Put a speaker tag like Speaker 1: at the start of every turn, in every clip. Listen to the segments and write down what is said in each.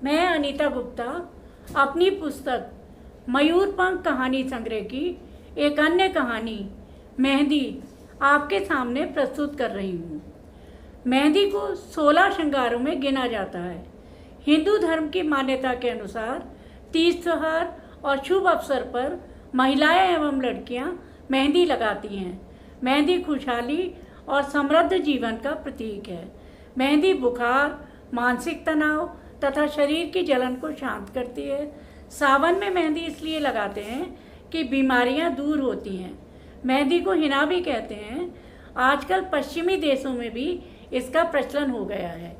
Speaker 1: मैं अनीता गुप्ता अपनी पुस्तक मयूरपंख कहानी संग्रह की एक अन्य कहानी मेहंदी आपके सामने प्रस्तुत कर रही हूँ। मेहंदी को 16 श्रृंगारों में गिना जाता है। हिंदू धर्म की मान्यता के अनुसार तीज त्योहार और शुभ अवसर पर महिलाएं एवं लड़कियां मेहंदी लगाती हैं। मेहंदी खुशहाली और समृद्ध जीवन का प्रतीक है। मेहंदी बुखार, मानसिक तनाव तथा शरीर की जलन को शांत करती है। सावन में मेहंदी इसलिए लगाते हैं कि बीमारियां दूर होती हैं। मेहंदी को हिना भी कहते हैं। आजकल पश्चिमी देशों में भी इसका प्रचलन हो गया है।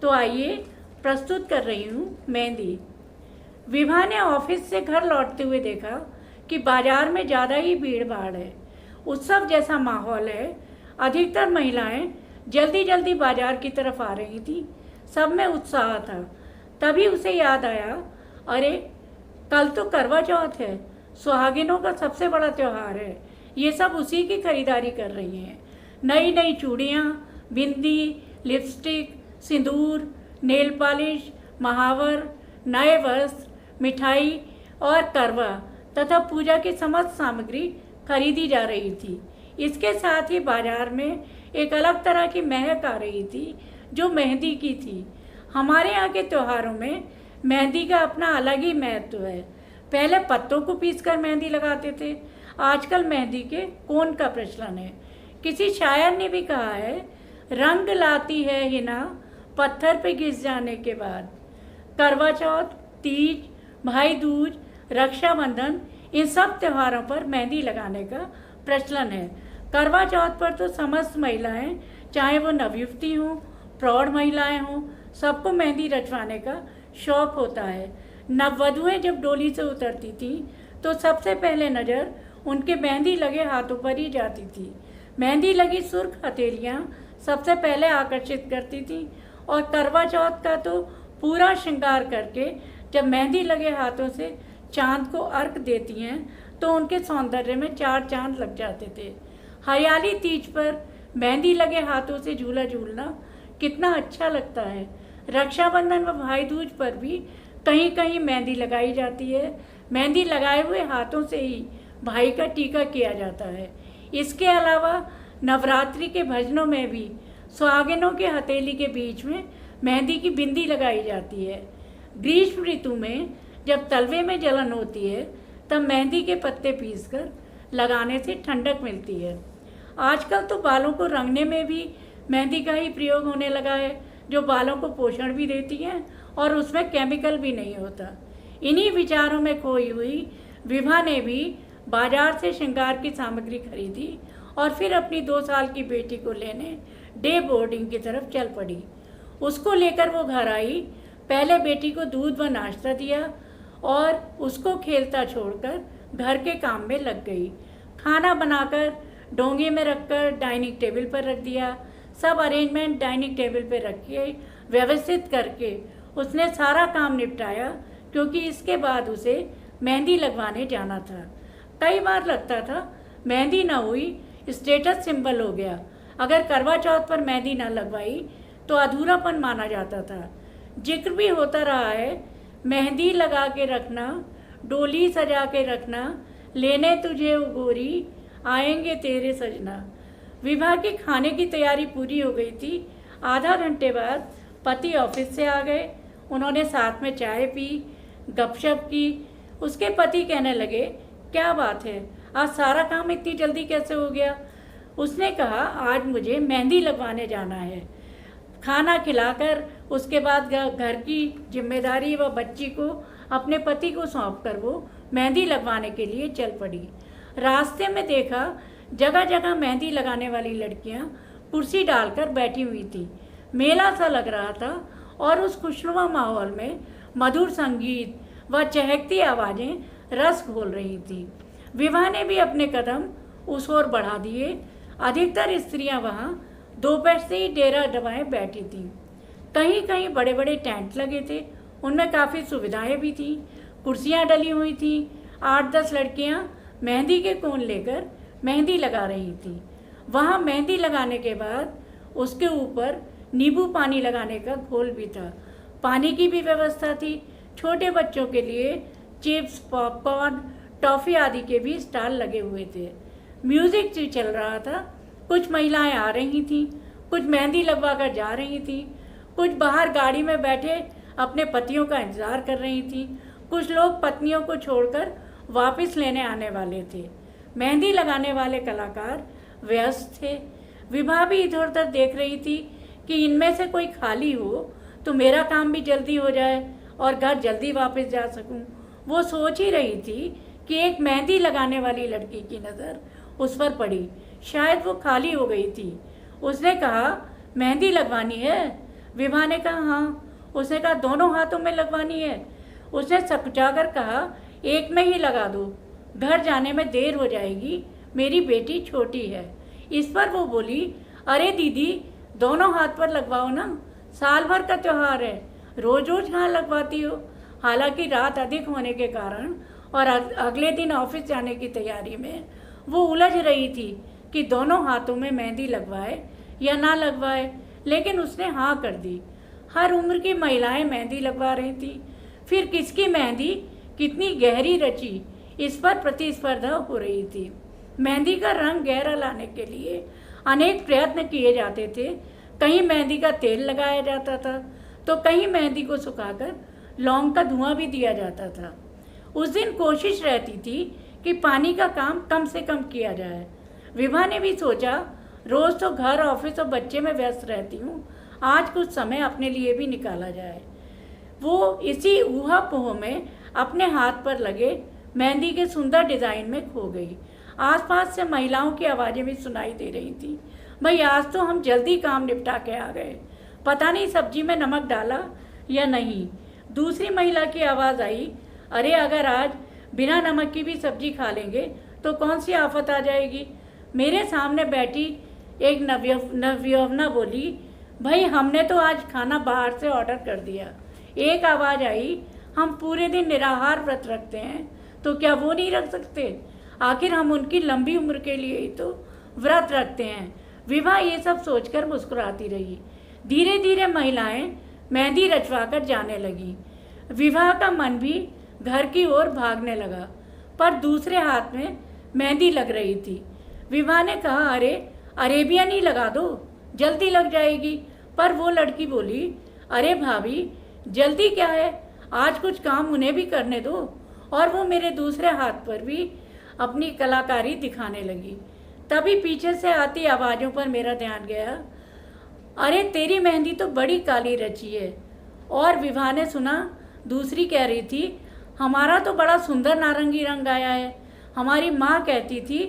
Speaker 1: तो आइए प्रस्तुत कर रही हूँ मेहंदी। विभा ने ऑफिस से घर लौटते हुए देखा कि बाजार में ज़्यादा ही भीड़ भाड़ है। उत्सव जैसा माहौल है। अधिकतर महिलाएं जल्दी जल्दी बाजार की तरफ आ रही थी। सब में उत्साह था। तभी उसे याद आया, अरे कल तो करवा चौथ है, सुहागिनों का सबसे बड़ा त्यौहार है। ये सब उसी की खरीदारी कर रही हैं। नई नई चूड़ियाँ, बिंदी, लिपस्टिक, सिंदूर, नेल पॉलिश, महावर, नए वस्त्र, मिठाई और करवा तथा पूजा की समस्त सामग्री खरीदी जा रही थी। इसके साथ ही बाजार में एक अलग तरह की महक आ रही थी जो मेहंदी की थी। हमारे यहाँ के त्योहारों में मेहंदी का अपना अलग ही महत्व है। पहले पत्तों को पीसकर मेहंदी लगाते थे। आजकल मेहंदी के कोन का प्रचलन है। किसी शायर ने भी कहा है, रंग लाती है हिना पत्थर पे घिस जाने के बाद। करवा चौथ, तीज, भाई दूज, रक्षाबंधन, इन सब त्योहारों पर मेहंदी लगाने का प्रचलन है। करवा चौथ पर तो समस्त महिलाएं, चाहे वो नवयुवती हों, प्रौढ़ महिलाएं हों, सबको मेहंदी रचवाने का शौक होता है। नववधुएं जब डोली से उतरती थी तो सबसे पहले नज़र उनके मेहंदी लगे हाथों पर ही जाती थी। मेहंदी लगी सुर्ख हथेलियाँ सबसे पहले आकर्षित करती थी और करवा चौथ का तो पूरा श्रृंगार करके जब मेहंदी लगे हाथों से चांद को अर्घ देती हैं तो उनके सौंदर्य में 4 चांद लग जाते थे। हरियाली तीज पर मेहंदी लगे हाथों से झूला झूलना कितना अच्छा लगता है। रक्षाबंधन व भाई दूज पर भी कहीं कहीं मेहंदी लगाई जाती है। मेहंदी लगाए हुए हाथों से ही भाई का टीका किया जाता है। इसके अलावा नवरात्रि के भजनों में भी सुहागिनों के हथेली के बीच में मेहंदी की बिंदी लगाई जाती है। ग्रीष्म ऋतु में जब तलवे में जलन होती है तब मेहंदी के पत्ते पीसकर लगाने से ठंडक मिलती है। आजकल तो बालों को रंगने में भी मेहंदी का ही प्रयोग होने लगा है, जो बालों को पोषण भी देती है और उसमें केमिकल भी नहीं होता। इन्हीं विचारों में खोई हुई विभा ने भी बाजार से श्रृंगार की सामग्री खरीदी और फिर अपनी 2 साल की बेटी को लेने डे बोर्डिंग की तरफ चल पड़ी। उसको लेकर वो घर आई। पहले बेटी को दूध व नाश्ता दिया और उसको खेलता छोड़कर घर के काम में लग गई। खाना बनाकर डोंगे में रखकर डाइनिंग टेबल पर रख दिया। सब अरेंजमेंट डाइनिंग टेबल पर रख के व्यवस्थित करके उसने सारा काम निपटाया, क्योंकि इसके बाद उसे मेहंदी लगवाने जाना था। कई बार लगता था मेहंदी ना हुई स्टेटस सिंबल हो गया। अगर करवा चौथ पर मेहंदी ना लगवाई तो अधूरापन माना जाता था। जिक्र भी होता रहा है, मेहंदी लगा के रखना, डोली सजा के रखना, लेने तुझे ओ गोरी, आएंगे तेरे सजना। विभा की खाने की तैयारी पूरी हो गई थी। आधा घंटे बाद पति ऑफिस से आ गए। उन्होंने साथ में चाय पी, गपशप की। उसके पति कहने लगे, क्या बात है, आज सारा काम इतनी जल्दी कैसे हो गया? उसने कहा, आज मुझे मेहंदी लगवाने जाना है। खाना खिलाकर उसके बाद घर की जिम्मेदारी व बच्ची को अपने पति को सौंपकर वो मेहंदी लगवाने के लिए चल पड़ी। रास्ते में देखा जगह जगह मेहंदी लगाने वाली लड़कियां कुर्सी डालकर बैठी हुई थी। मेला सा लग रहा था और उस खुशनुमा माहौल में मधुर संगीत व चहकती आवाज़ें रस घोल रही थी। विभा ने भी अपने कदम उस ओर बढ़ा दिए। अधिकतर स्त्रियां वहां दोपहर से ही डेरा दबाए बैठी थीं। कहीं कहीं बड़े बड़े टेंट लगे थे, उनमें काफ़ी सुविधाएं भी थीं। कुर्सियां डली हुई थीं। 8-10 लड़कियां मेहंदी के कोन लेकर मेहंदी लगा रही थी। वहाँ मेहंदी लगाने के बाद उसके ऊपर नींबू पानी लगाने का घोल भी था। पानी की भी व्यवस्था थी। छोटे बच्चों के लिए चिप्स, पॉपकॉर्न, टॉफ़ी आदि के भी स्टॉल लगे हुए थे। म्यूज़िक भी चल रहा था। कुछ महिलाएं आ रही थीं, कुछ मेहंदी लगवा कर जा रही थीं, कुछ बाहर गाड़ी में बैठे अपने पतियों का इंतज़ार कर रही थीं, कुछ लोग पत्नियों को छोड़कर वापस लेने आने वाले थे। मेहंदी लगाने वाले कलाकार व्यस्त थे। विभा भी इधर उधर देख रही थी कि इनमें से कोई खाली हो तो मेरा काम भी जल्दी हो जाए और घर जल्दी वापस जा सकूं। वो सोच ही रही थी कि एक मेहंदी लगाने वाली लड़की की नज़र उस पर पड़ी। शायद वो खाली हो गई थी। उसने कहा, मेहंदी लगवानी है? विभा ने कहा, हाँ। उसने कहा, दोनों हाथों में लगवानी है? उसने सकुचाकर कहा, एक में ही लगा दो, घर जाने में देर हो जाएगी, मेरी बेटी छोटी है। इस पर वो बोली, अरे दीदी, दोनों हाथ पर लगवाओ ना, साल भर का त्यौहार है, रोज रोज कहाँ लगवाती हो? हालांकि रात अधिक होने के कारण और अगले दिन ऑफिस जाने की तैयारी में वो उलझ रही थी कि दोनों हाथों में मेहंदी लगवाए या ना लगवाए, लेकिन उसने हाँ कर दी। हर उम्र की महिलाएं मेहंदी लगवा रही थी। फिर किसकी मेहंदी कितनी गहरी रची, इस पर प्रतिस्पर्धा हो रही थी। मेहंदी का रंग गहरा लाने के लिए अनेक प्रयत्न किए जाते थे। कहीं मेहंदी का तेल लगाया जाता था तो कहीं मेहंदी को सुखाकर लौंग का धुआं भी दिया जाता था। उस दिन कोशिश रहती थी कि पानी का काम कम से कम किया जाए। विभा ने भी सोचा, रोज़ तो घर, ऑफिस और बच्चे में व्यस्त रहती हूँ, आज कुछ समय अपने लिए भी निकाला जाए। वो इसी ऊहा-पोह में अपने हाथ पर लगे मेहंदी के सुंदर डिज़ाइन में खो गई। आसपास से महिलाओं की आवाज़ें भी सुनाई दे रही थी, भाई आज तो हम जल्दी काम निपटा के आ गए, पता नहीं सब्जी में नमक डाला या नहीं। दूसरी महिला की आवाज़ आई, अरे अगर आज बिना नमक की भी सब्जी खा लेंगे तो कौन सी आफत आ जाएगी। मेरे सामने बैठी एक नवयौवना बोली, भाई हमने तो आज खाना बाहर से ऑर्डर कर दिया। एक आवाज़ आई, हम पूरे दिन निराहार व्रत रखते हैं तो क्या वो नहीं रख सकते? आखिर हम उनकी लंबी उम्र के लिए ही तो व्रत रखते हैं। विभा ये सब सोचकर मुस्कुराती रही। धीरे धीरे महिलाएं मेहंदी रचवाकर जाने लगी। विभा का मन भी घर की ओर भागने लगा, पर दूसरे हाथ में मेहंदी लग रही थी। विभा ने कहा, अरे अरेबियन ही लगा दो, जल्दी लग जाएगी। पर वो लड़की बोली, अरे भाभी, जल्दी क्या है, आज कुछ काम उन्हें भी करने दो। और वो मेरे दूसरे हाथ पर भी अपनी कलाकारी दिखाने लगी। तभी पीछे से आती आवाज़ों पर मेरा ध्यान गया, अरे तेरी मेहंदी तो बड़ी काली रची है। और विभा ने सुना, दूसरी कह रही थी, हमारा तो बड़ा सुंदर नारंगी रंग आया है। हमारी माँ कहती थी,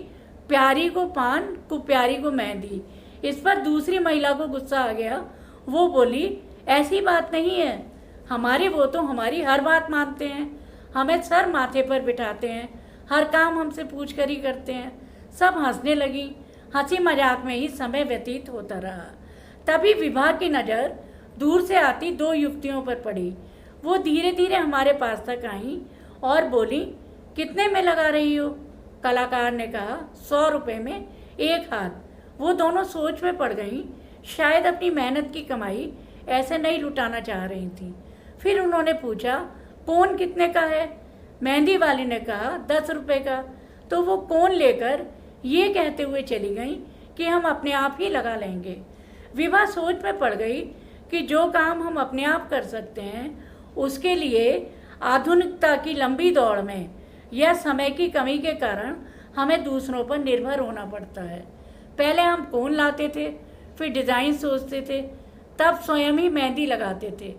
Speaker 1: प्यारी को पान को प्यारी को मेहंदी। इस पर दूसरी महिला को गुस्सा आ गया। वो बोली, ऐसी बात नहीं है, हमारे वो तो हमारी हर बात मानते हैं, हमें सर माथे पर बिठाते हैं, हर काम हमसे पूछ कर ही करते हैं। सब हंसने लगी। हंसी मजाक में ही समय व्यतीत होता रहा। तभी विभा की नज़र दूर से आती दो युवतियों पर पड़ी। वो धीरे धीरे हमारे पास तक आई और बोली, कितने में लगा रही हो? कलाकार ने कहा, 100 रुपये में एक हाथ। वो दोनों सोच में पड़ गईं। शायद अपनी मेहनत की कमाई ऐसे नहीं लुटाना चाह रही थी। फिर उन्होंने पूछा, कोन कितने का है? मेहंदी वाली ने कहा, 10 रुपये का। तो वो कोन लेकर ये कहते हुए चली गई कि हम अपने आप ही लगा लेंगे। विभा सोच में पड़ गई कि जो काम हम अपने आप कर सकते हैं उसके लिए आधुनिकता की लंबी दौड़ में या समय की कमी के कारण हमें दूसरों पर निर्भर होना पड़ता है। पहले हम कोन लाते थे, फिर डिज़ाइन सोचते थे, तब स्वयं ही मेहंदी लगाते थे।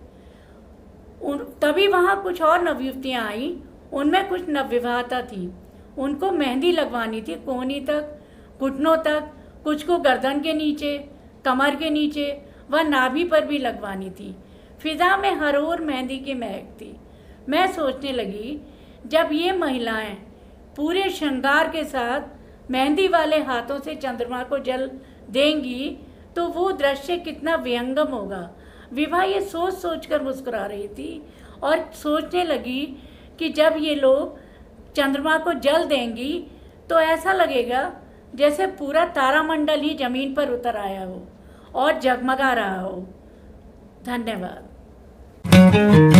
Speaker 1: तभी वहाँ कुछ और नवयुवतियाँ आईं, उनमें कुछ नवविवाहिता थी। उनको मेहंदी लगवानी थी कोहनी तक, घुटनों तक, कुछ को गर्दन के नीचे, कमर के नीचे व नाभि पर भी लगवानी थी। फिजा में हर ओर मेहंदी की महक थी। मैं सोचने लगी, जब ये महिलाएं पूरे श्रृंगार के साथ मेहंदी वाले हाथों से चंद्रमा को जल देंगी तो वो दृश्य कितना विहंगम होगा। विभा ये सोच सोच कर मुस्कुरा रही थी और सोचने लगी कि जब ये लोग चंद्रमा को जल देंगी तो ऐसा लगेगा जैसे पूरा तारामंडल ही जमीन पर उतर आया हो और जगमगा रहा हो। धन्यवाद।
Speaker 2: है।